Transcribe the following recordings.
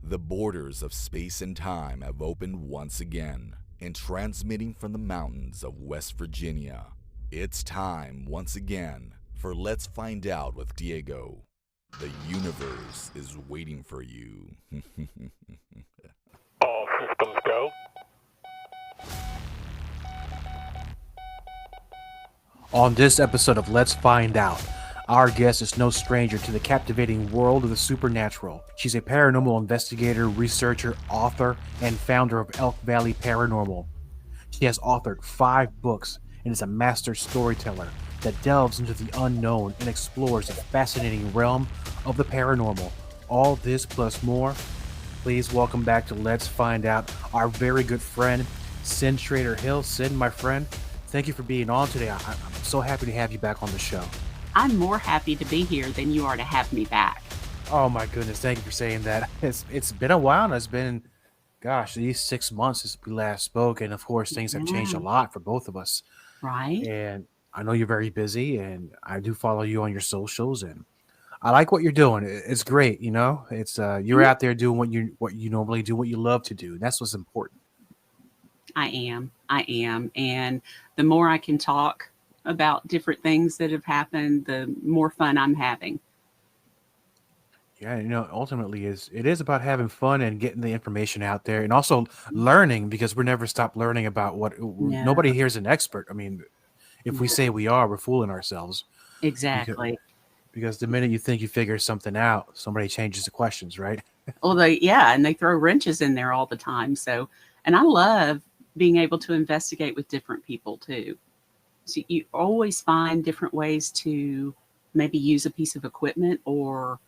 The borders of space and time have opened once again, and transmitting from the mountains of West Virginia, it's time once again for Let's Find Out with Diego. The universe is waiting for you. All systems go. On this episode of Let's Find Out, our guest is no stranger to the captivating world of the supernatural. She's a paranormal investigator, researcher, author, and founder of Elk Valley Paranormal. She has authored 5 books and is a master storyteller that delves into the unknown and explores the fascinating realm of the paranormal. All this plus more. Please welcome back to Let's Find Out our very good friend, Cyn Shrader Hill. Cyn, my friend, thank you for being on today. I'm so happy to have you back on the show. I'm more happy to be here than you are to have me back. Oh my goodness, thank you for saying that. It's been a while, and it's been, gosh, these 6 months since we last spoke, and of course things have changed a lot for both of us. Right? And I know you're very busy, and I do follow you on your socials, and I like what you're doing. It's great, you know. It's you're out there doing what you normally do, what you love to do. That's what's important. I am. And the more I can talk about different things that have happened, the more fun I'm having. Yeah, you know, ultimately it is about having fun and getting the information out there, and also learning, because we're never stop learning about No, nobody here is an expert. I mean, if we say we are, we're fooling ourselves, because exactly. because the minute you think you figure something out, somebody changes the questions, right? Well, and they throw wrenches in there all the time. So, and I love being able to investigate with different people too. So you always find different ways to maybe use a piece of equipment or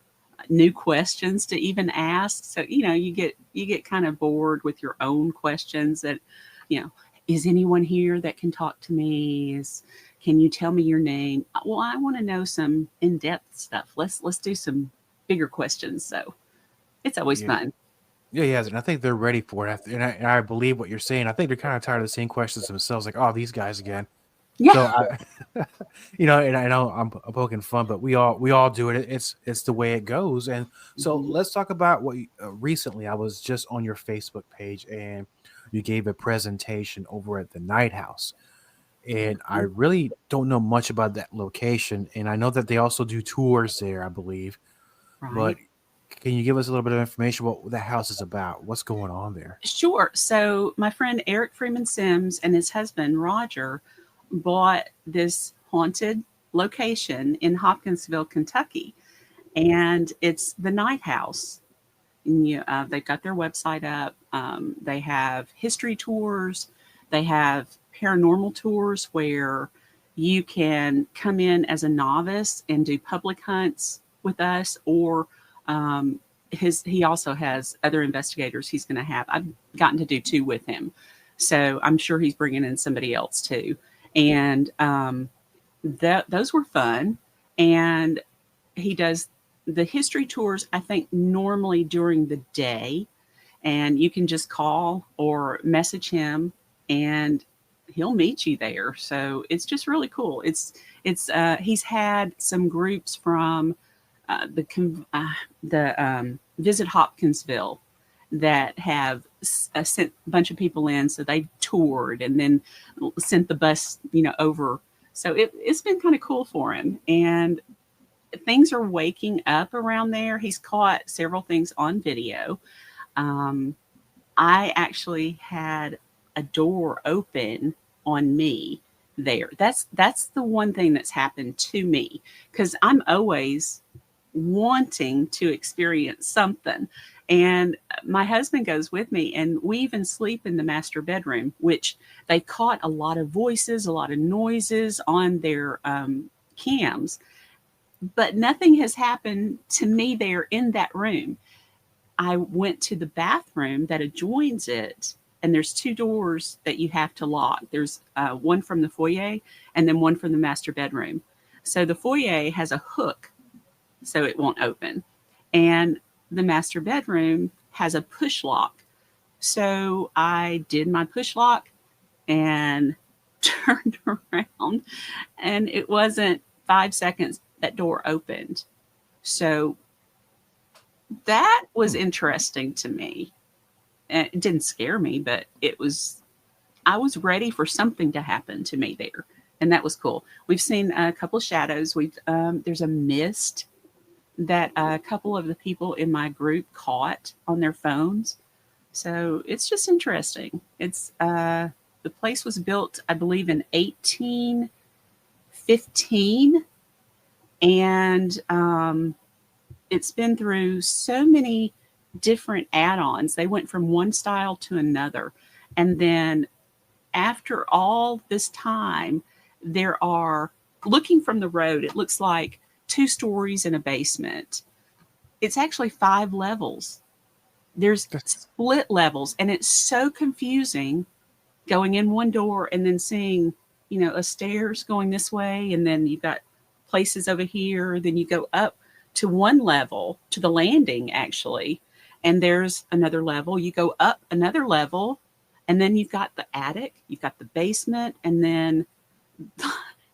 new questions to even ask. So, you get kind of bored with your own questions that, you know, is anyone here that can talk to me? Can you tell me your name? Well, I want to know some in-depth stuff. Let's do some bigger questions. So it's always Yeah, fun. yeah, and I think they're ready for it. And I believe what you're saying. I think they're kind of tired of the same questions themselves, like, oh, these guys again. Yeah. So and I know I'm poking fun, but we all do it. It's the way it goes. And so Mhm. let's talk about what recently. I was just on your Facebook page, and you gave a presentation over at the Night House, and I Mhm. really don't know much about that location. And I know that they also do tours there, I believe. But Right. can you give us a little bit of information what that house is about? What's going on there? Sure. So my friend Eric Freeman Sims and his husband Roger bought this haunted location in Hopkinsville, Kentucky, and it's the Night House. And they've got their website up. They have history tours. They have paranormal tours where you can come in as a novice and do public hunts with us, or he also has other investigators he's going to have. I've gotten to do 2 with him, so I'm sure he's bringing in somebody else too. And those were fun. And he does the history tours, I think, normally during the day, and you can just call or message him, and he'll meet you there. So it's just really cool. He's had some groups from the Visit Hopkinsville that have sent a bunch of people in, so they toured and then sent the bus, over. So it's been kind of cool for him, and things are waking up around there. He's caught several things on video. Um, I actually had a door open on me there. That's the one thing that's happened to me, because I'm always wanting to experience something. And my husband goes with me, and we even sleep in the master bedroom, which they caught a lot of voices, a lot of noises on their cams, but nothing has happened to me there in that room. I went to the bathroom that adjoins it, and there's 2 doors that you have to lock. There's one from the foyer and then one from the master bedroom. So the foyer has a hook, so it won't open. And the master bedroom has a push lock. So I did my push lock and turned around, and it wasn't 5 seconds that door opened. So that was interesting to me. And it didn't scare me, but I was ready for something to happen to me there. And that was cool. We've seen a couple of shadows. There's a mist that a couple of the people in my group caught on their phones. So it's just interesting. It's the place was built, I believe, in 1815, and it's been through so many different add-ons. They went from one style to another, and then after all this time, there are, looking from the road, it looks like 2 stories and a basement. It's actually 5 levels. There's split levels, and it's so confusing going in one door and then seeing, a stairs going this way, and then you've got places over here. Then you go up to one level, to the landing actually, and there's another level. You go up another level, and then you've got the attic, you've got the basement, and then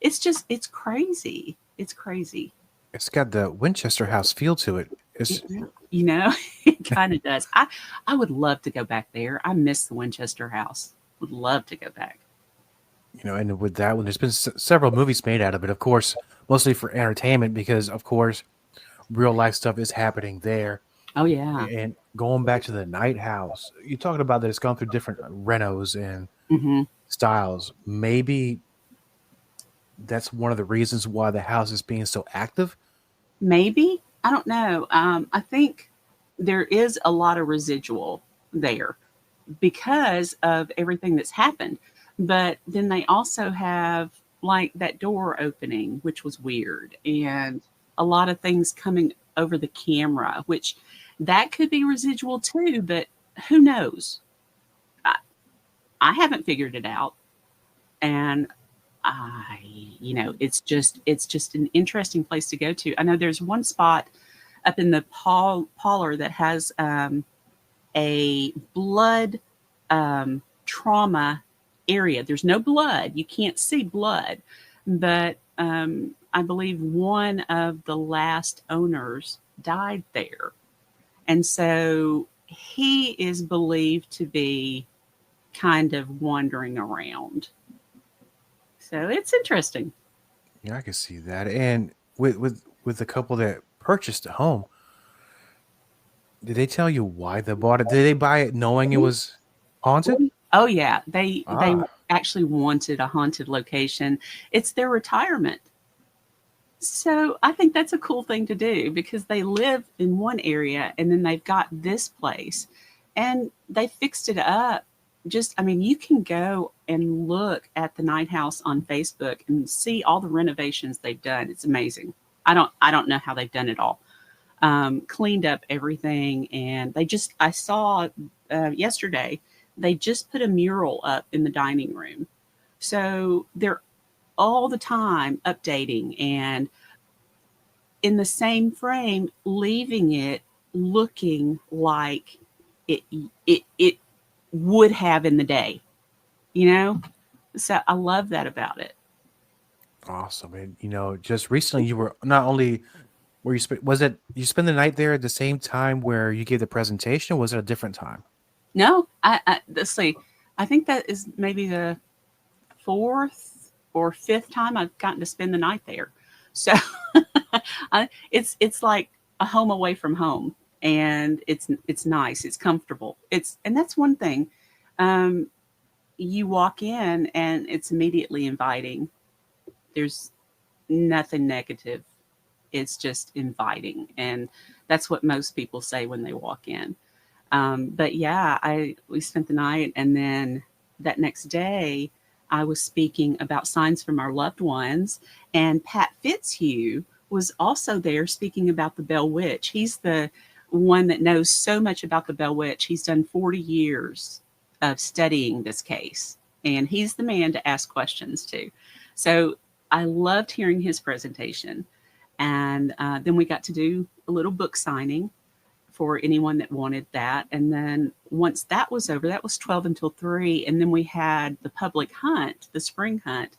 it's crazy. It's crazy. It's got the Winchester House feel to it. It kind of does. I would love to go back there. I miss the Winchester House. Would love to go back. And with that one, there's been several movies made out of it, of course, mostly for entertainment, because, of course, real life stuff is happening there. Oh, yeah. And going back to the Night House, you're talking about that it's gone through different renos and styles. Maybe that's one of the reasons why the house is being so active. Maybe. I don't know. I think there is a lot of residual there because of everything that's happened. But then they also have like that door opening, which was weird, and a lot of things coming over the camera, which that could be residual too, but who knows? I haven't figured it out. And it's just an interesting place to go to. I know there's one spot up in the parlor that has a blood trauma area. There's no blood. You can't see blood. But I believe one of the last owners died there. And so he is believed to be kind of wandering around. So it's interesting. Yeah, I can see that. And with the couple that purchased a home, did they tell you why they bought it? Did they buy it knowing it was haunted? Oh yeah, they actually wanted a haunted location. It's their retirement. So I think that's a cool thing to do because they live in one area and then they've got this place and they fixed it up. You can go and look at the Night House on Facebook and see all the renovations they've done. It's amazing. I don't know how they've done it all. Cleaned up everything, and I saw yesterday they just put a mural up in the dining room. So they're all the time updating and in the same frame, leaving it looking like it would have in the day, So I love that about it. Awesome. And, just recently you were not only where you spend the night there at the same time where you gave the presentation, or was it a different time? No, let's see. I think that is maybe the 4th or 5th time I've gotten to spend the night there. So it's like a home away from home, and it's nice. It's comfortable. And that's one thing. You walk in and it's immediately inviting. There's nothing negative. It's just inviting. And that's what most people say when they walk in. But yeah, we spent the night, and then that next day I was speaking about signs from our loved ones, and Pat Fitzhugh was also there speaking about the Bell Witch. He's the one that knows so much about the Bell Witch. He's done 40 years of studying this case, and he's the man to ask questions to. So I loved hearing his presentation. And then we got to do a little book signing for anyone that wanted that. And then once that was over, that was 12 until 3. And then we had the public hunt, the spring hunt,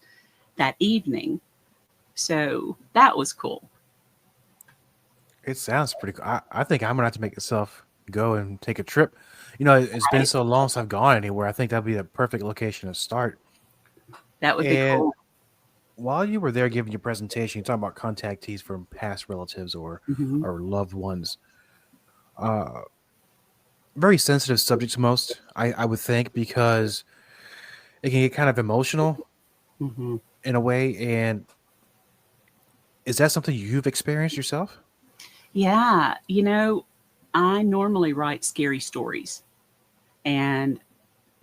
that evening. So that was cool. It sounds pretty cool. I think I'm gonna have to make myself go and take a trip. You know, it's been Right? so long since I've gone anywhere. I think that'd be the perfect location to start. That would be And cool. while you were there giving your presentation, you talking about contactees from past relatives Hmm. or loved ones. Uh, Very sensitive subject to most, I would think, because it can get kind of emotional Hmm. in a way. And is that something you've experienced yourself? Yeah, I normally write scary stories, and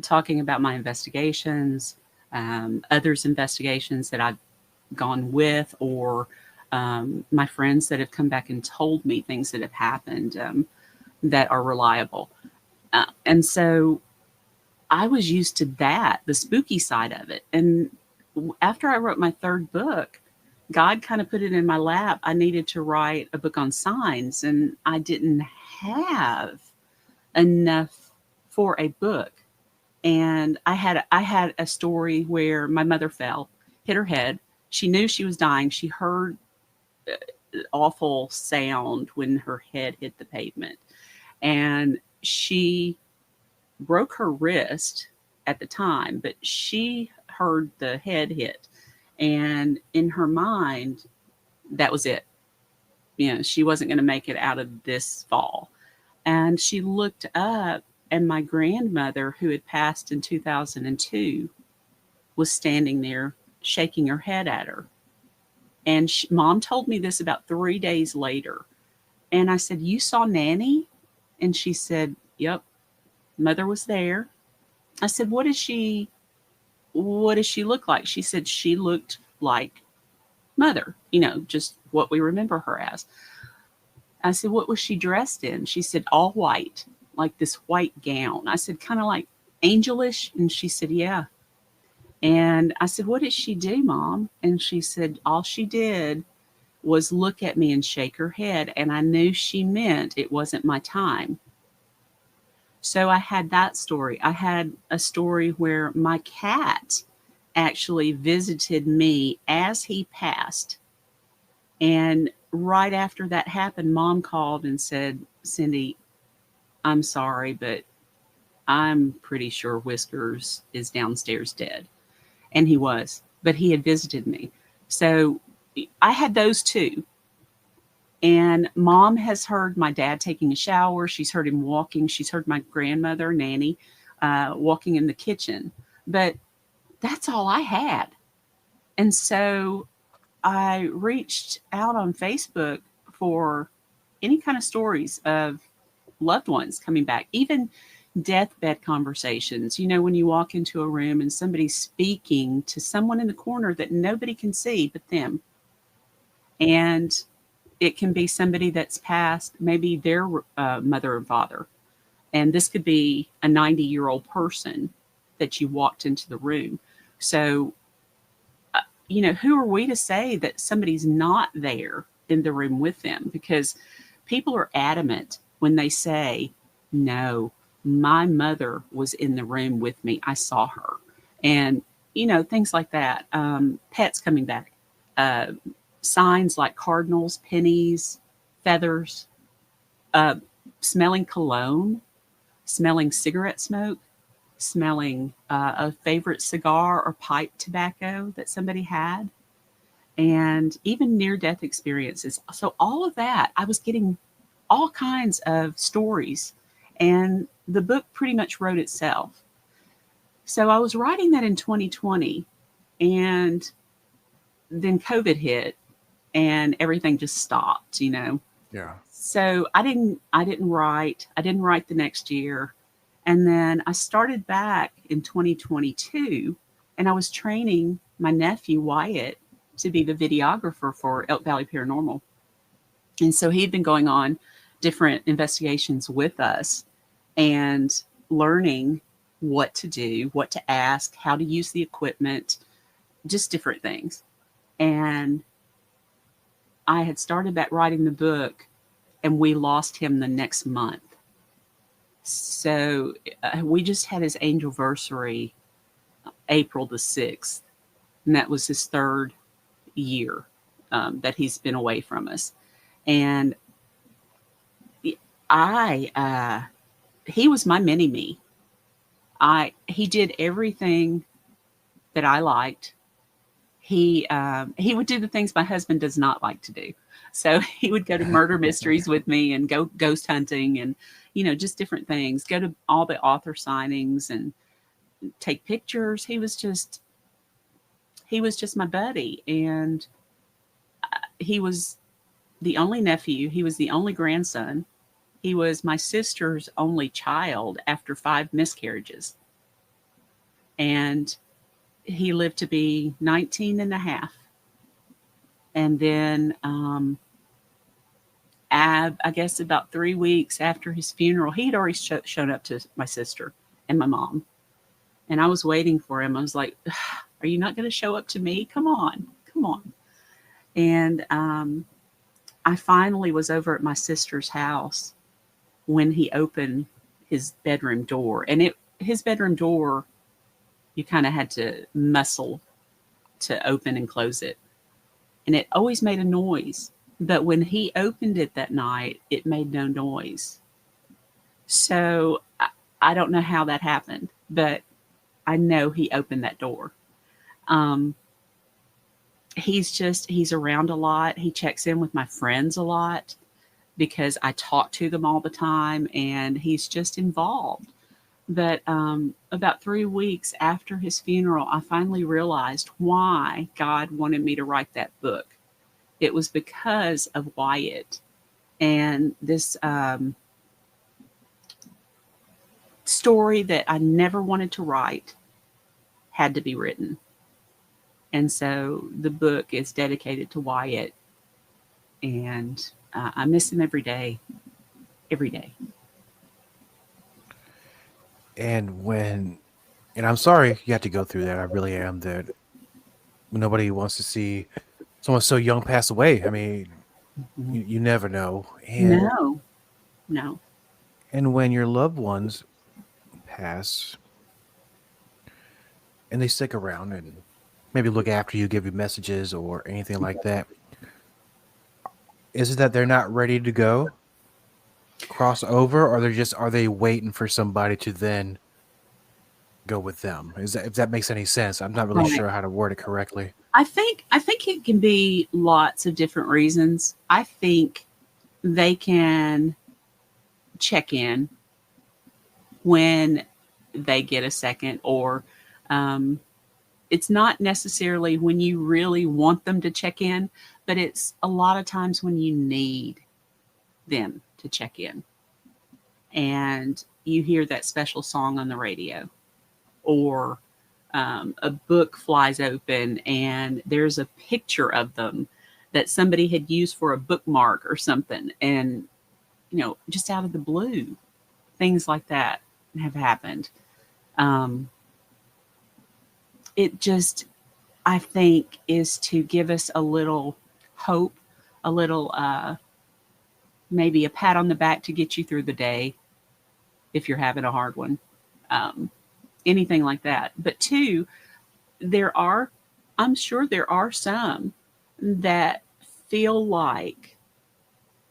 talking about my investigations, others' investigations that I've gone with, or my friends that have come back and told me things that have happened that are reliable. And so I was used to that, the spooky side of it. And after I wrote my third book, God kind of put it in my lap. I needed to write a book on signs, and I didn't have enough for a book. And I had a story where my mother fell, hit her head. She knew she was dying. She heard awful sound when her head hit the pavement, and she broke her wrist at the time, but she heard the head hit, and in her mind, that was it. She wasn't going to make it out of this fall. And she looked up, and my grandmother, who had passed in 2002, was standing there shaking her head at her. And mom told me this about 3 days later. And I said, "You saw Nanny?" And she said, "Yep, mother was there." I said, what does she look like?" She said she looked like mother, just what we remember her as. I said, "What was she dressed in?" She said, "All white, like this white gown." I said, "Kind of like angelish?" And she said, "Yeah." And I said, "What did she do, Mom?" And she said, "All she did was look at me and shake her head. And I knew she meant it wasn't my time." So I had that story. I had a story where my cat actually visited me as he passed. And right after that happened, Mom called and said, "Cindy, I'm sorry, but I'm pretty sure Whiskers is downstairs dead." And he was, but he had visited me. So I had those two. And Mom has heard my dad taking a shower. She's heard him walking. She's heard my grandmother, Nanny, walking in the kitchen. But that's all I had. And so I reached out on Facebook for any kind of stories of loved ones coming back, even deathbed conversations. When you walk into a room and somebody's speaking to someone in the corner that nobody can see but them. And it can be somebody that's passed, maybe their mother and father. And this could be a 90-year-old person that you walked into the room. So, who are we to say that somebody's not there in the room with them? Because people are adamant when they say, "No, my mother was in the room with me. I saw her." And, things like that. Pets coming back. Uh, Signs like cardinals, pennies, feathers, uh, smelling cologne, smelling cigarette smoke, smelling a favorite cigar or pipe tobacco that somebody had, and even near death experiences. So, all of that, I was getting all kinds of stories, and the book pretty much wrote itself. So, I was writing that in 2020, and then COVID hit, and everything just stopped. Yeah. So I didn't write the next year. And then I started back in 2022, and I was training my nephew Wyatt to be the videographer for Elk Valley Paranormal. And so he'd been going on different investigations with us and learning what to do, what to ask, how to use the equipment, just different things. And I had started back writing the book, and we lost him the next month. So we just had his anniversary April the 6th, and that was his third year that he's been away from us. And He was my mini me. He did everything that I liked. He would do the things my husband does not like to do. So he would go to murder mysteries with me and go ghost hunting and, just different things, go to all the author signings and take pictures. He was just my buddy. And he was the only nephew. He was the only grandson. He was my sister's only child after 5 miscarriages. And he lived to be 19 and a half. And then I guess about 3 weeks after his funeral, he had already shown up to my sister and my mom. And I was waiting for him. I was like, are you not going to show up to me? Come on. And I finally was over at my sister's house when he opened his bedroom door. And his bedroom door, you kind of had to muscle to open and close it. And it always made a noise. But when he opened it that night, it made no noise. So I don't know how that happened, but I know he opened that door. He's around a lot. He checks in with my friends a lot because I talk to them all the time, and he's just involved. But about 3 weeks after his funeral, I finally realized why God wanted me to write that book. It was because of Wyatt. And this story that I never wanted to write had to be written. And so the book is dedicated to Wyatt. And I miss him every day. Every day. And I'm sorry you have to go through that. I really am. That nobody wants to see someone so young pass away. I mean, you never know. And, No. And when your loved ones pass and they stick around and maybe look after you, give you messages or anything like that, is it that they're not ready to go? Cross over, or are they waiting for somebody to then go with them? If that makes any sense? I'm not really sure how to word it correctly. I think it can be lots of different reasons. I think they can check in when they get a second, or it's not necessarily when you really want them to check in, but it's a lot of times when you need them to check in. And you hear that special song on the radio, or a book flies open and there's a picture of them that somebody had used for a bookmark or something. And, just out of the blue, things like that have happened. It just, I think, is to give us a little hope, a little, maybe a pat on the back to get you through the day if you're having a hard one. Anything like that. But 2, I'm sure there are some that feel like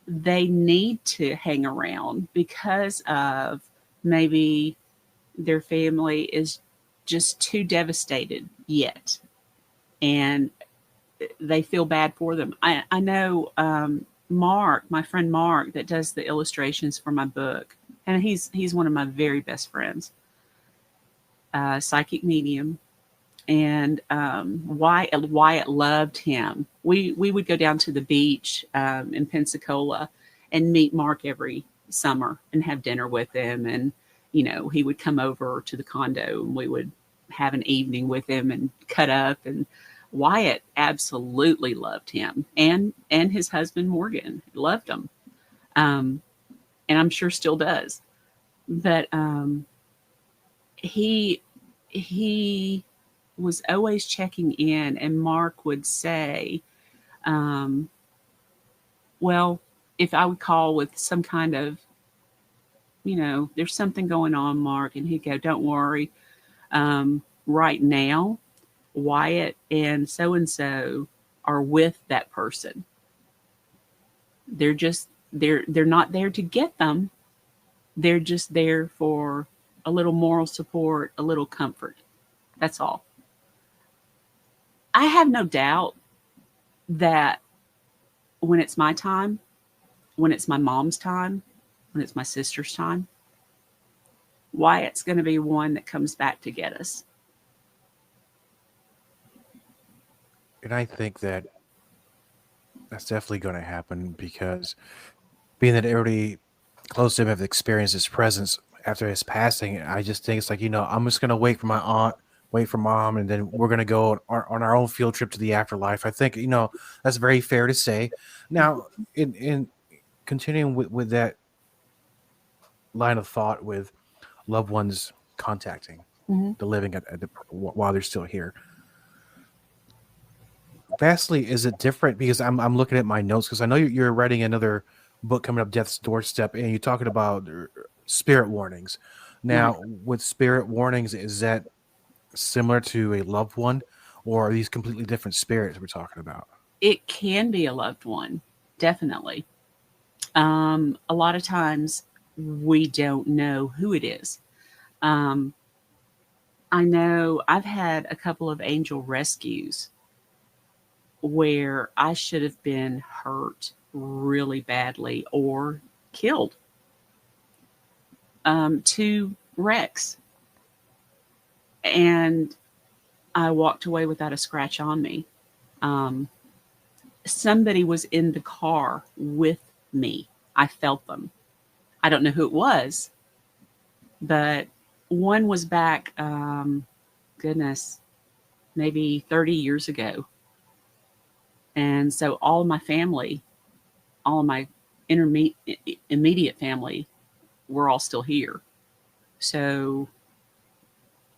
they need to hang around because of maybe their family is just too devastated yet. And they feel bad for them. I know Mark, my friend Mark, that does the illustrations for my book, and he's one of my very best friends. Psychic medium, and Wyatt loved him. We would go down to the beach in Pensacola and meet Mark every summer and have dinner with him, and he would come over to the condo and we would have an evening with him and cut up. And Wyatt absolutely loved him, and his husband Morgan loved him, and I'm sure still does. But he was always checking in, and Mark would say, well, if I would call with some kind of, there's something going on, Mark, and he'd go, don't worry. Right now, Wyatt and so are with that person. They're just They're not there to get them. They're just there for a little moral support, a little comfort. That's all. I have no doubt that when it's my time, when it's my mom's time, when it's my sister's time, Wyatt's going to be one that comes back to get us. And I think that that's definitely going to happen because being that everybody close to him have experienced his presence after his passing, I just think it's like, I'm just going to wait for my aunt, wait for mom, and then we're going to go on our own field trip to the afterlife. I think, that's very fair to say. Now, in continuing with that line of thought with loved ones contacting the living while they're still here. Vastly, is it different? Because I'm looking at my notes because I know you're writing another book coming up, Death's Doorstep, and you're talking about spirit warnings. Now, with spirit warnings, is that similar to a loved one, or are these completely different spirits we're talking about? It can be a loved one, definitely. A lot of times we don't know who it is. I know I've had a couple of angel rescues where I should have been hurt really badly or killed. 2 wrecks. And I walked away without a scratch on me. Somebody was in the car with me. I felt them. I don't know who it was, but one was back, goodness, maybe 30 years ago. And so all of my family, all of my immediate family, were all still here. So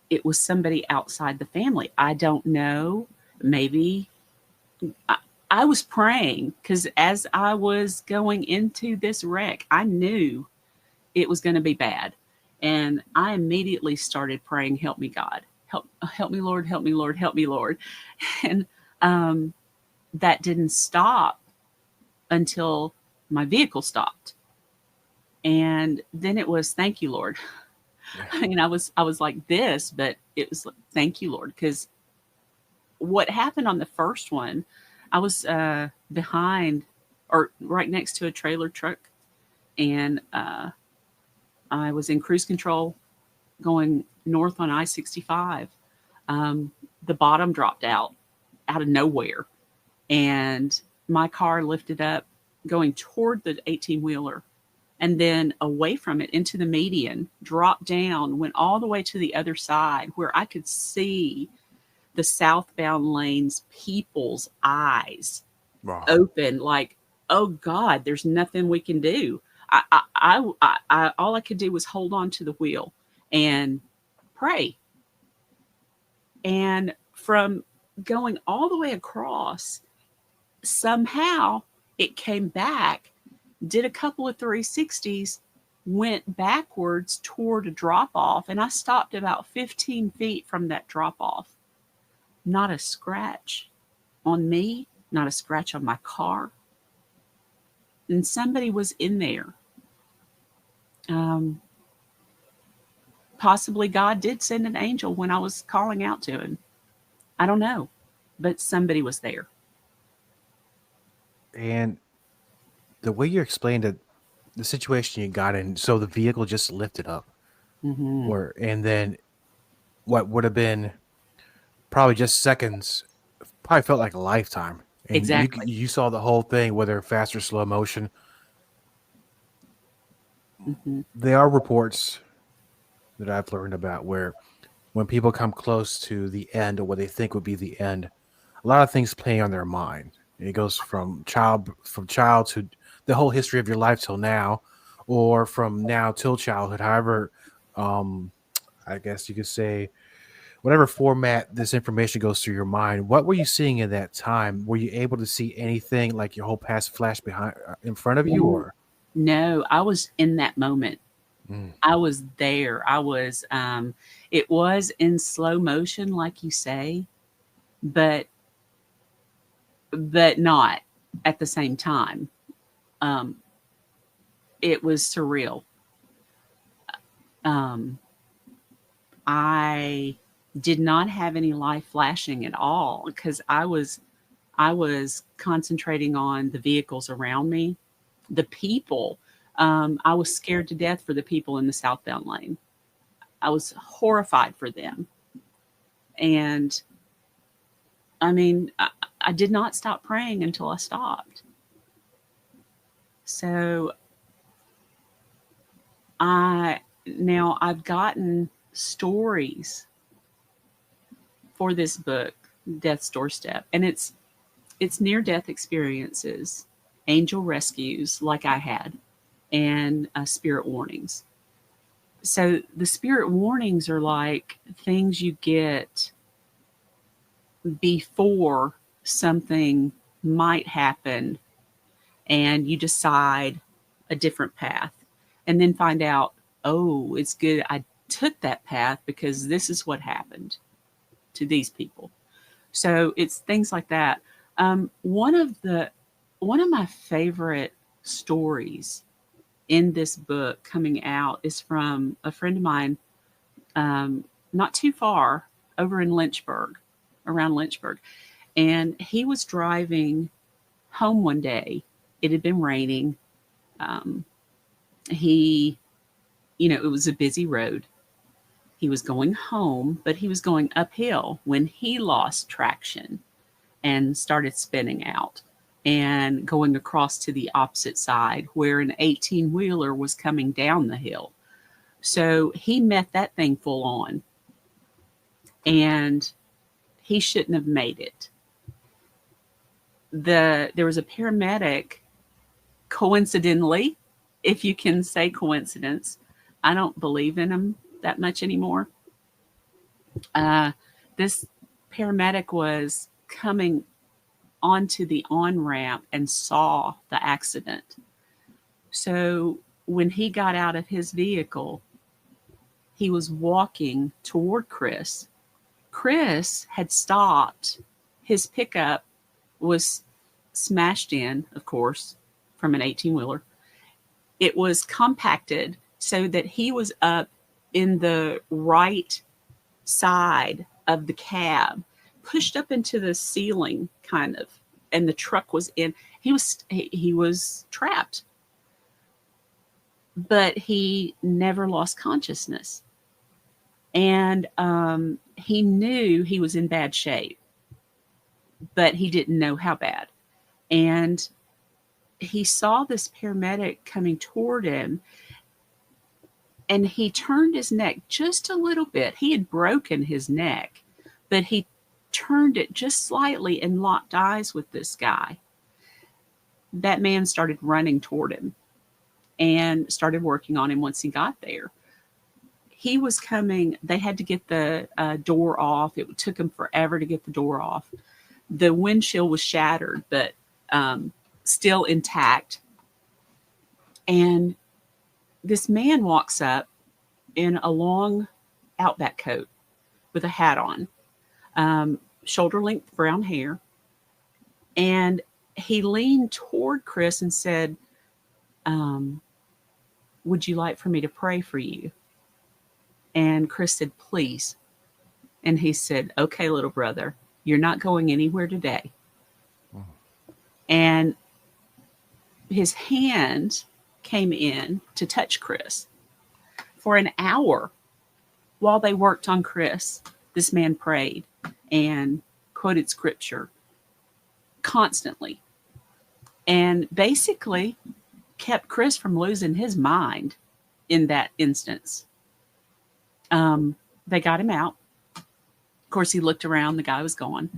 it was somebody outside the family. I don't know. Maybe I was praying because as I was going into this wreck, I knew it was going to be bad. And I immediately started praying, help me, God. Help me, Lord. Help me, Lord. Help me, Lord. And that didn't stop until my vehicle stopped. And then it was, thank you, Lord. Yeah. I mean, I was like this, but it was like, thank you, Lord. Because what happened on the first one, I was behind or right next to a trailer truck. And I was in cruise control going north on I-65. The bottom dropped out of nowhere. And my car lifted up going toward the 18-wheeler and then away from it into the median, dropped down, went all the way to the other side where I could see the southbound lane's people's eyes open like, oh God, there's nothing we can do. I all I could do was hold on to the wheel and pray. And from going all the way across, somehow it came back, did a couple of 360s, went backwards toward a drop off, and I stopped about 15 feet from that drop off. Not a scratch on me, not a scratch on my car. And somebody was in there. Possibly God did send an angel when I was calling out to him. I don't know, but somebody was there. And the way you explained it, the situation you got in, so the vehicle just lifted up, and then what would have been probably just seconds, probably felt like a lifetime. And exactly. You saw the whole thing, whether fast or slow motion. There are reports that I've learned about where when people come close to the end or what they think would be the end, a lot of things play on their mind. It goes from child to the whole history of your life till now, or from now till childhood. However, I guess you could say, whatever format this information goes through your mind. What were you seeing in that time? Were you able to see anything like your whole past flash behind in front of you, or? No, I was in that moment. I was there. I was, it was in slow motion, like you say, but not at the same time. it was surreal. I did not have any light flashing at all because I was concentrating on the vehicles around me, the people. I was scared to death for the people in the southbound lane. I was horrified for them. And I mean, I did not stop praying until I stopped. So I've gotten stories for this book, Death's Doorstep, and it's near-death experiences, angel rescues like I had, and spirit warnings. So the spirit warnings are like things you get before something might happen and you decide a different path and then find out, oh, it's good I took that path because this is what happened to these people. So it's things like that. One of my favorite stories in this book coming out is from a friend of mine, not too far over in Lynchburg, around Lynchburg. And he was driving home one day. It had been raining. It was a busy road. He was going home, but he was going uphill when he lost traction and started spinning out and going across to the opposite side where an 18-wheeler was coming down the hill. So he met that thing full on, and he shouldn't have made it. There was a paramedic, coincidentally, if you can say coincidence. I don't believe in them that much anymore. This paramedic was coming onto the on-ramp and saw the accident. So when he got out of his vehicle, he was walking toward Chris. Chris had stopped. His pickup was smashed in, of course, from an 18-wheeler. It was compacted so that he was up in the right side of the cab, pushed up into the ceiling kind of, and the truck was in. He was trapped, but he never lost consciousness. And he knew he was in bad shape, but he didn't know how bad. And he saw this paramedic coming toward him, and he turned his neck just a little bit. He had broken his neck, but he turned it just slightly and locked eyes with this guy. That man started running toward him and started working on him once he got there. He was coming. They had to get the door off. It took him forever to get the door off. The windshield was shattered, but still intact. And this man walks up in a long Outback coat with a hat on, shoulder-length brown hair. And he leaned toward Chris and said, would you like for me to pray for you? And Chris said, please. And he said, okay, little brother, you're not going anywhere today. Oh. And his hand came in to touch Chris. For an hour while they worked on Chris, this man prayed and quoted scripture constantly and basically kept Chris from losing his mind in that instance. They got him out. Of course, he looked around. The guy was gone.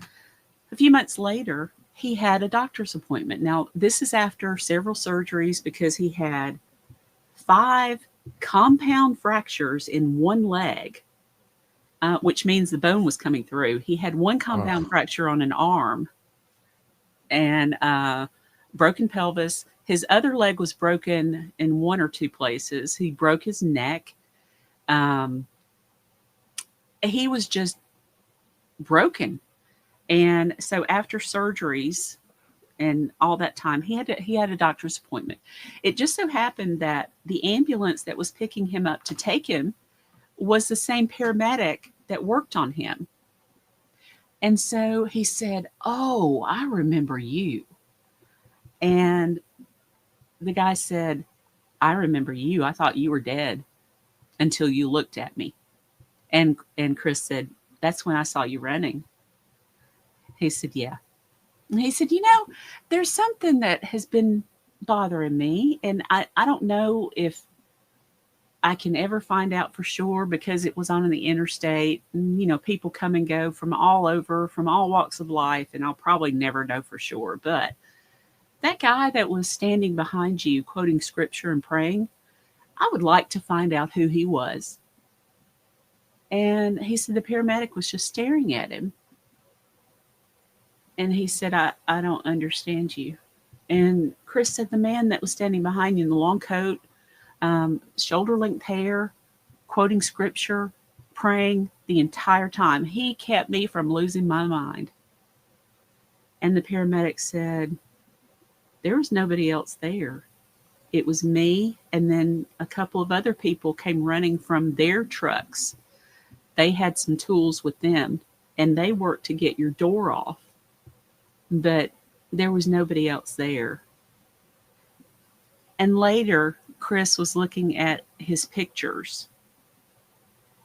A few months later, he had a doctor's appointment. Now, this is after several surgeries because he had 5 compound fractures in one leg, which means the bone was coming through. He had 1 compound fracture on an arm and broken pelvis. His other leg was broken in 1 or 2 places. He broke his neck. He was just broken. And so after surgeries, and all that time he had a doctor's appointment. It just so happened that the ambulance that was picking him up to take him was the same paramedic that worked on him. And so he said, "Oh, I remember you." And the guy said, "I remember you. I thought you were dead until you looked at me." And Chris said, "That's when I saw you running." He said, "Yeah." And he said, "There's something that has been bothering me, and I don't know if I can ever find out for sure because it was on the interstate. And, people come and go from all over, from all walks of life, and I'll probably never know for sure. But that guy that was standing behind you quoting scripture and praying, I would like to find out who he was." And he said the paramedic was just staring at him. And he said, I don't understand you. And Chris said, "The man that was standing behind you in the long coat, shoulder-length hair, quoting scripture, praying the entire time. He kept me from losing my mind." And the paramedic said, "There was nobody else there. It was me, and then a couple of other people came running from their trucks. They had some tools with them, and they worked to get your door off. But there was nobody else there." And later, Chris was looking at his pictures,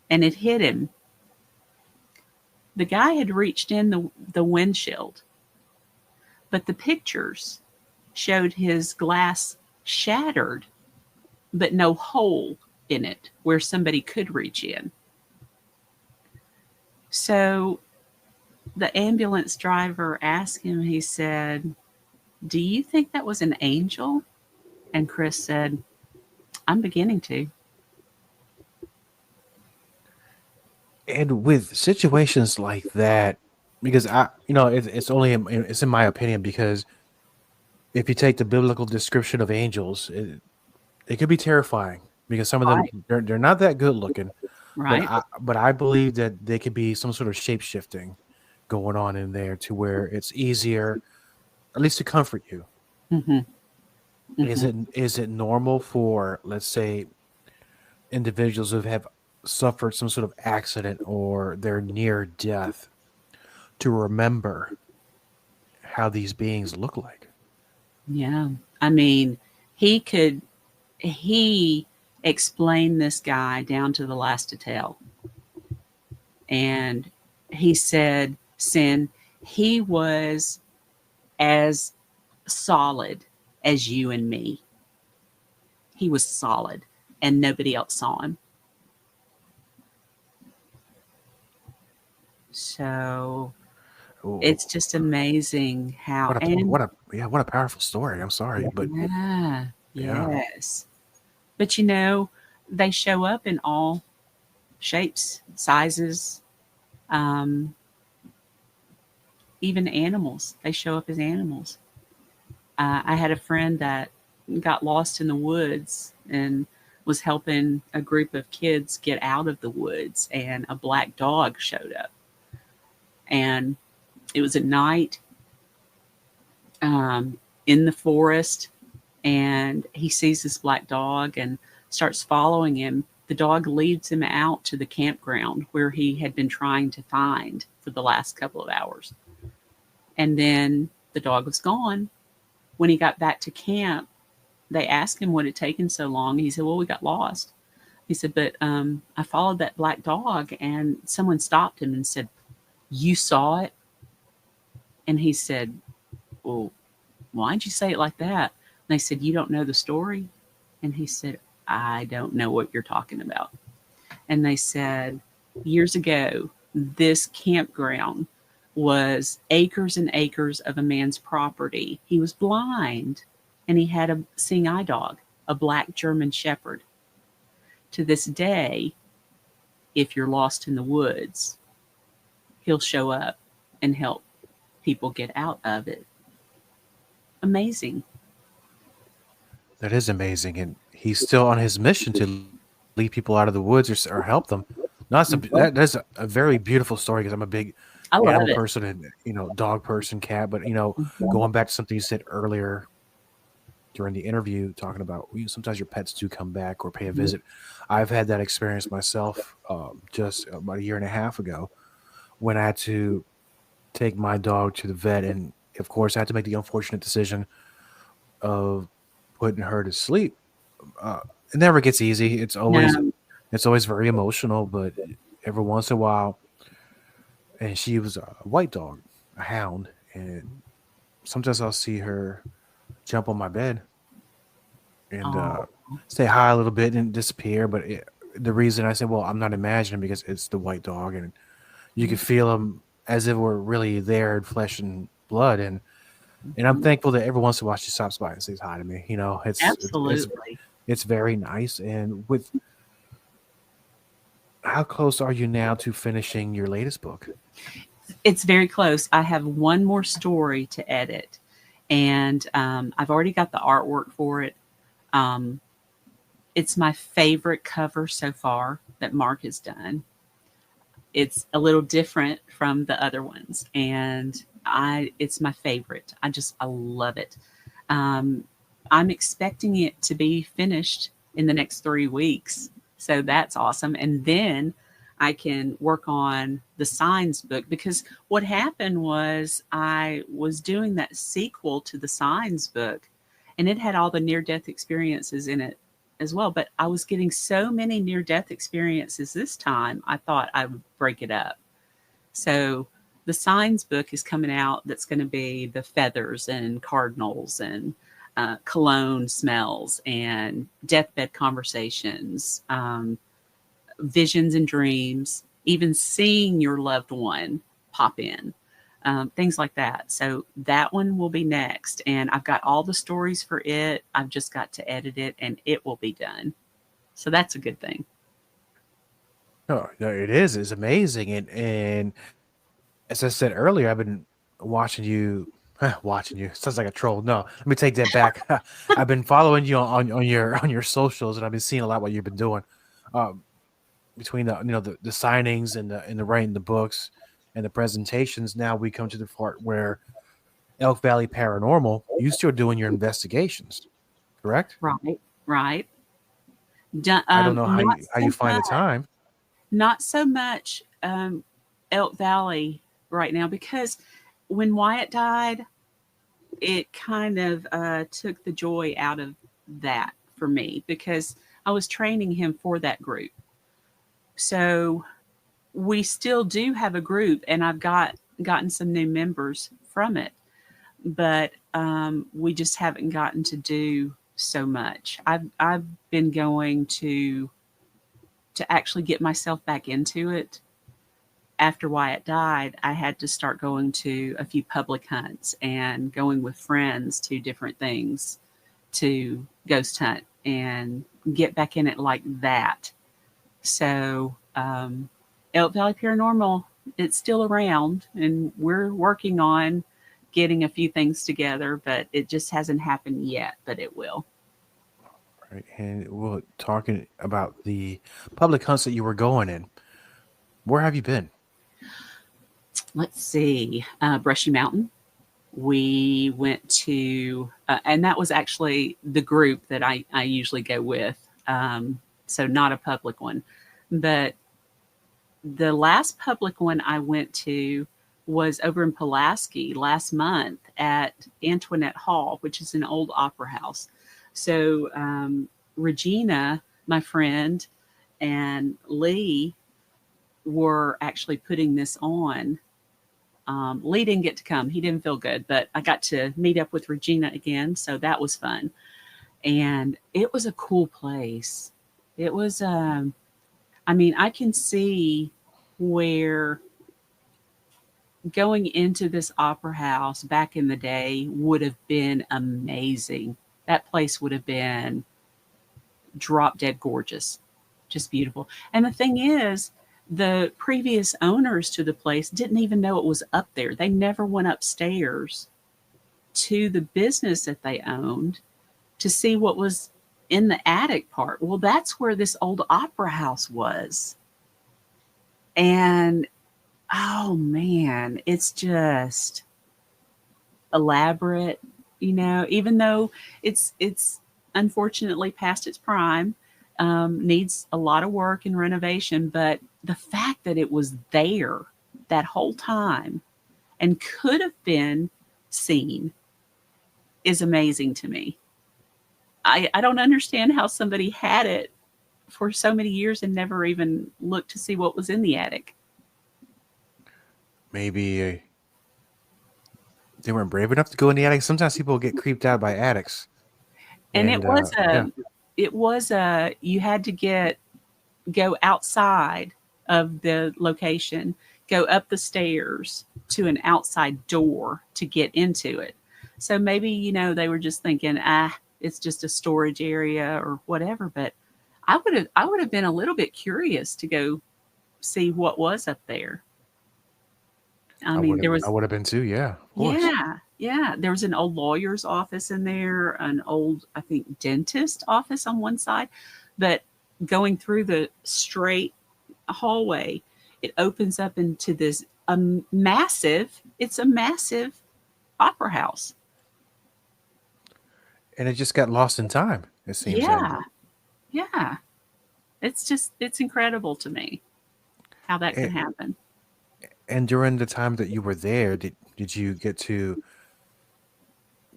and it hit him. The guy had reached in the windshield, but the pictures showed his glass shattered, but no hole in it where somebody could reach in. So the ambulance driver asked him, he said, "Do you think that was an angel?" And Chris said, "I'm beginning to." And with situations like that, because it's in my opinion, because if you take the biblical description of angels, it could be terrifying because some of them they're not that good looking, Right. but I believe that they could be some sort of shape shifting going on in there to where it's easier, at least to comfort you. Mm-hmm. Is it normal for, let's say, individuals who have suffered some sort of accident or they're near death to remember how these beings look like? Yeah. I mean, he explained this guy down to the last detail. And he said, "Cyn, he was as solid as you and me. He was solid, and nobody else saw him." So Ooh, it's just amazing how, what a powerful story. I'm sorry, but yeah, yeah. yes. But they show up in all shapes, sizes, even animals. They show up as animals. I had a friend that got lost in the woods and was helping a group of kids get out of the woods, and a black dog showed up. And it was at night, in the forest, and he sees this black dog and starts following him. The dog leads him out to the campground where he had been trying to find for the last couple of hours. And then the dog was gone. When he got back to camp, they asked him what had taken so long. He said, "Well, we got lost." He said, "But I followed that black dog, and someone stopped him and said, 'You saw it?'" And he said, "Well, why'd you say it like that?" And they said, "You don't know the story?" And he said, "I don't know what you're talking about." And they said, "Years ago, this campground was acres and acres of a man's property. He was blind, and he had a seeing eye dog, a black German shepherd. To this day, if you're lost in the woods, he'll show up and help people get out of it." Amazing. That is amazing, and he's still on his mission to lead people out of the woods or help them. No, that's a very beautiful story because I'm a big I love animal it. person and, dog person, cat. But, Mhm. going back to something you said earlier during the interview, talking about sometimes your pets do come back or pay a visit. I've had that experience myself just about a year and a half ago when I had to take my dog to the vet. And, of course, I had to make the unfortunate decision of putting her to sleep. It never gets easy. No, It's always very emotional, but every once in a while, and she was a white dog, a hound, and sometimes I'll see her jump on my bed and oh, say hi a little bit and disappear. But the reason I said, well, I'm not imagining because it's the white dog, and you yeah. could feel them as if we're really there in flesh and blood. And I'm Mhm. thankful that every once in a while she stops by and says hi to me. Absolutely. It's very nice. And with how close are you now to finishing your latest book? It's very close. I have one more story to edit, and I've already got the artwork for it. Um, it's my favorite cover so far that Mark has done. It's a little different from the other ones, and it's my favorite. I love it. Um, I'm expecting it to be finished in the next 3 weeks, so that's awesome. And then I can work on the signs book, because what happened was I was doing that sequel to the signs book, and it had all the near death experiences in it as well. But I was getting so many near death experiences this time, I thought I would break it up. So the signs book is coming out. That's going to be the feathers and cardinals and cologne smells and deathbed conversations, visions and dreams, even seeing your loved one pop in, things like that. So that one will be next. And I've got all the stories for it. I've just got to edit it and it will be done. So that's a good thing. Oh, no, it is. It's amazing. And as I said earlier, I've been watching you. Watching you sounds like a troll. No, let me take that back. I've been following you on your socials, and I've been seeing a lot what you've been doing. Um, Between the signings and the writing the books and the presentations. Now we come to the part where Elk Valley Paranormal, you still doing your investigations, correct? Right, right. I don't know Not how so you find the much, time. not so much Elk Valley right now, because when Wyatt died, it kind of took the joy out of that for me, because I was training him for that group. So we still do have a group, and I've gotten some new members from it, but we just haven't gotten to do so much. I've been going to actually get myself back into it. After Wyatt died, I had to start going to a few public hunts and going with friends to different things to ghost hunt and get back in it like that. So, Elk Valley Paranormal, it's still around, and we're working on getting a few things together, but it just hasn't happened yet, but it will. Right. And we're talking about the public hunts that you were going in. Where have you been? Let's see, Brushy Mountain. We went to, and that was actually the group that I usually go with. So not a public one. But the last public one I went to was over in Pulaski last month at Antoinette Hall, which is an old opera house. So Regina, my friend, and Lee were actually putting this on. Lee didn't get to come. He didn't feel good, but I got to meet up with Regina again. So that was fun. And it was a cool place. It was, I mean, I can see where going into this opera house back in the day would have been amazing. That place would have been drop dead gorgeous, just beautiful. And the thing is, the previous owners to the place didn't even know it was up there. They never went upstairs to the business that they owned to see what was in the attic part. Well, that's where this old opera house was. And Oh man, it's just elaborate, even though it's unfortunately past its prime, needs a lot of work and renovation, but the fact that it was there that whole time and could have been seen is amazing to me. I don't understand how somebody had it for so many years and never even looked to see what was in the attic. Maybe they weren't brave enough to go in the attic. Sometimes people get creeped out by attics. And And yeah, it was a you had to go outside of the location, go up the stairs to an outside door to get into it. So maybe, they were just thinking, it's just a storage area or whatever. But I would have been a little bit curious to go see what was up there. I mean, there I was, would have been too. Yeah, of course. yeah, yeah. There was an old lawyer's office in there, an old, I think, dentist office on one side. But going through the straight hallway, it opens up into this it's a massive opera house. And it just got lost in time. It seems like. Yeah, yeah. It's incredible to me how that can And, happen. and during the time that you were there, did you get to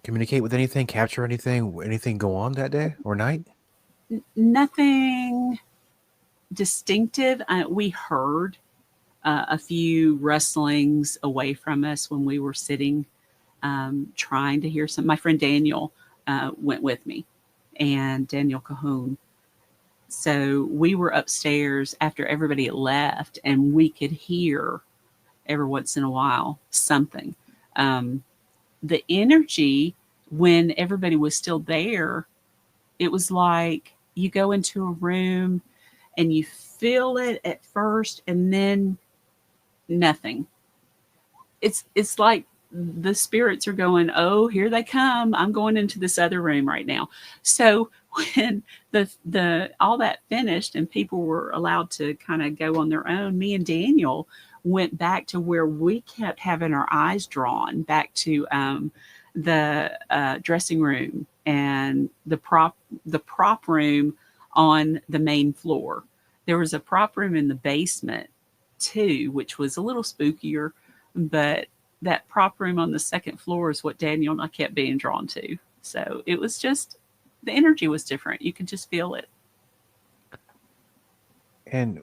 communicate with anything, capture anything go on that day or night? Nothing distinctive. We heard a few rustlings away from us when we were sitting, trying to hear some. My friend Daniel went with me, and Daniel Cahoon. So we were upstairs after everybody had left, and we could hear every once in a while something. The energy when everybody was still there, it was like you go into a room and you feel it at first, and then nothing. It's like the spirits are going, oh, here they come, I'm going into this other room right now. So when the all that finished and people were allowed to kind of go on their own, me and Daniel went back to where we kept having our eyes drawn back to the dressing room and the prop room on the main floor. There was a prop room in the basement too, which was a little spookier, but that prop room on the second floor is what Daniel and I kept being drawn to. So it was just, the energy was different. You could just feel it. And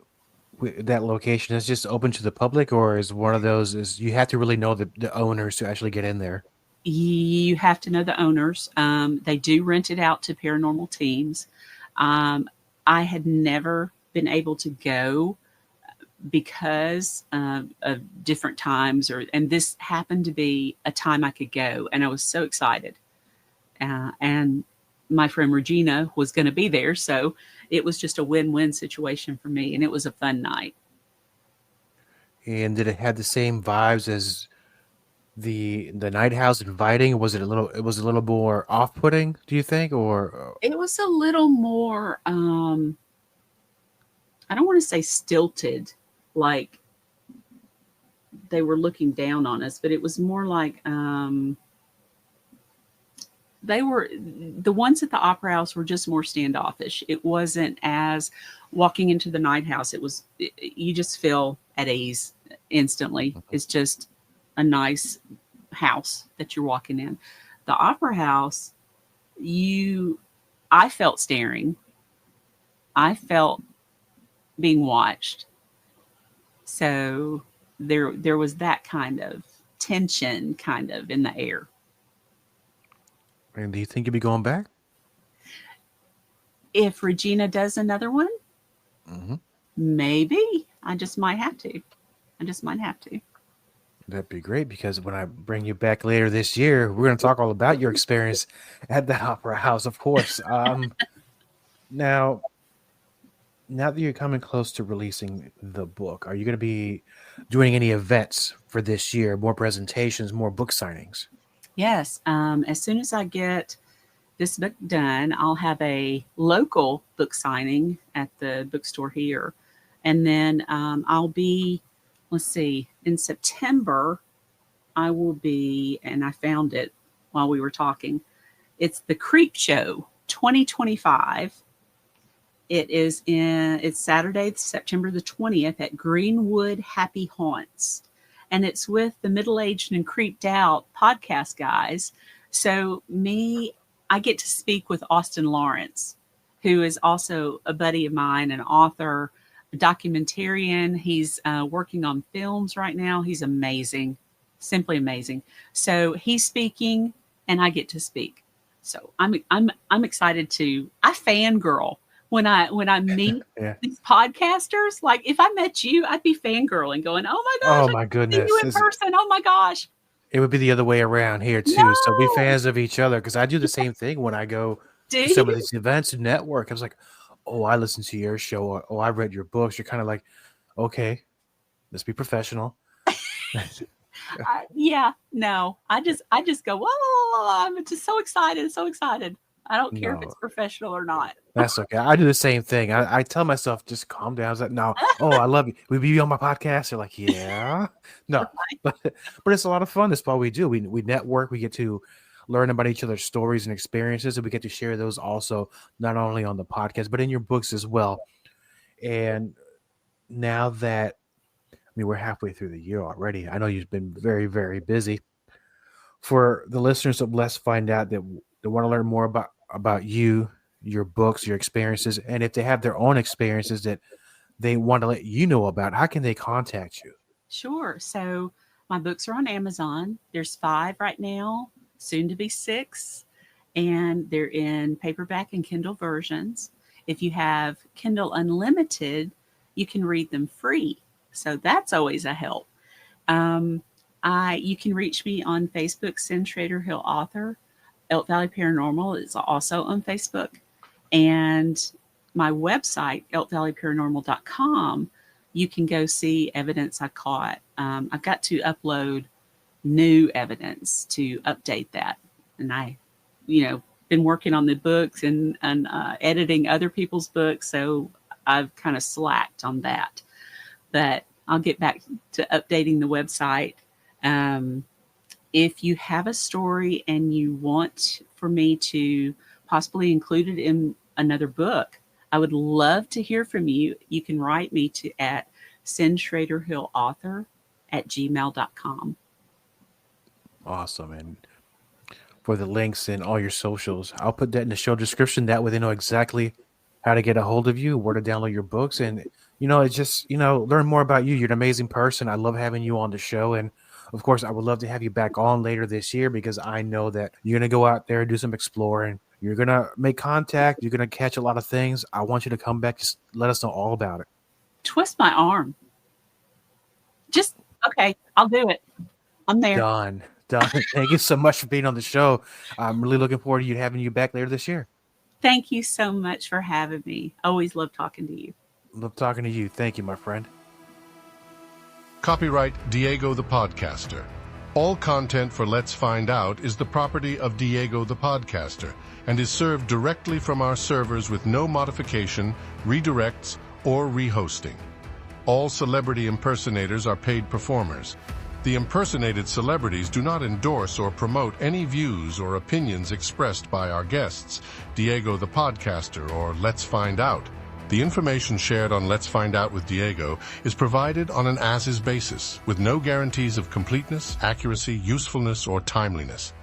that location is just open to the public, or is one of those is you have to really know the owners to actually get in there? You have to know the owners. They do rent it out to paranormal teams. I had never been able to go because of different times, and this happened to be a time I could go, and I was so excited. And my friend Regina was going to be there, so it was just a win-win situation for me, and it was a fun night. And did it have the same vibes as the night house inviting? Was it it was a little more off-putting, do you think? Or It was a little more, I don't want to say stilted, like they were looking down on us, but it was more like they were, the ones at the opera house were just more standoffish. It wasn't as walking into the night house. You just feel at ease instantly. It's just a nice house that you're walking in. The opera house, I felt staring. I felt being watched. So there was that kind of tension kind of in the air. and do you think you'd be going back? If Regina does another one, Mm-hmm. maybe I just might have to. That'd be great, because when I bring you back later this year, we're going to talk all about your experience at that opera house, of course. Now that you're coming close to releasing the book, are you going to be doing any events for this year? More presentations, more book signings? Yes. As soon as I get this book done, I'll have a local book signing at the bookstore here. And then I'll be let's see, in September, I will be, and I found it while we were talking. It's the Creep Show 2025. It's Saturday, September the 20th at Greenwood Happy Haunts. And it's with the middle-aged and creeped out podcast guys. So I get to speak with Austin Lawrence, who is also a buddy of mine, an author, a documentarian. He's working on films right now. He's amazing, simply amazing. So he's speaking, and I get to speak. So I'm excited I fangirl when I meet these podcasters. Like if I met you, I'd be fangirling, going, "Oh my gosh! Oh my I goodness! see you in person! Oh my gosh!" It would be the other way around here too. No! So we fans of each other, because I do the same thing when I go to some of these events and network. I was like, "Oh, I listened to your show. Or, oh, I read your books." You're kind of like, "Okay, let's be professional." No, I just go, "Whoa, I'm just so excited, so excited." I don't care if it's professional or not. That's okay. I do the same thing. I tell myself, just calm down. I was like, no, I love you. Will you be on my podcast? They're like, yeah. No, but it's a lot of fun. That's what we do. We network. We get to learn about each other's stories and experiences, and we get to share those also, not only on the podcast, but in your books as well. And now that, we're halfway through the year already. I know you've been very, very busy. For the listeners of Let's Find Out that they want to learn more about you, your books, your experiences, and if they have their own experiences that they want to let you know about, how can they contact you? Sure. So my books are on Amazon. There's 5 right now, soon to be 6, and they're in paperback and Kindle versions. If you have Kindle Unlimited, you can read them free. So that's always a help. You can reach me on Facebook, Cyn Shrader Hill author. Elk Valley Paranormal is also on Facebook. And my website, elkvalleyparanormal.com, you can go see evidence I caught. I've got to upload new evidence to update that. And I, been working on the books and editing other people's books. So I've kind of slacked on that. But I'll get back to updating the website. If you have a story and you want for me to possibly include it in another book, I would love to hear from you. You can write me at Cyn Shrader Hill author @gmail.com. Awesome. And for the links and all your socials, I'll put that in the show description. That way they know exactly how to get a hold of you, where to download your books. And, it's just, learn more about you. You're an amazing person. I love having you on the show. And of course, I would love to have you back on later this year, because I know that you're going to go out there and do some exploring. You're going to make contact. You're going to catch a lot of things. I want you to come back. Just let us know all about it. Twist my arm. Okay, I'll do it. I'm there. Done. Thank you so much for being on the show. I'm really looking forward to having you back later this year. Thank you so much for having me. Always love talking to you. Love talking to you. Thank you, my friend. Copyright Diego the Podcaster. All content for Let's Find Out is the property of Diego the Podcaster and is served directly from our servers with no modification, redirects, or rehosting. All celebrity impersonators are paid performers. The impersonated celebrities do not endorse or promote any views or opinions expressed by our guests, Diego the Podcaster, or Let's Find Out. The information shared on Let's Find Out with Diego is provided on an as-is basis, with no guarantees of completeness, accuracy, usefulness, or timeliness.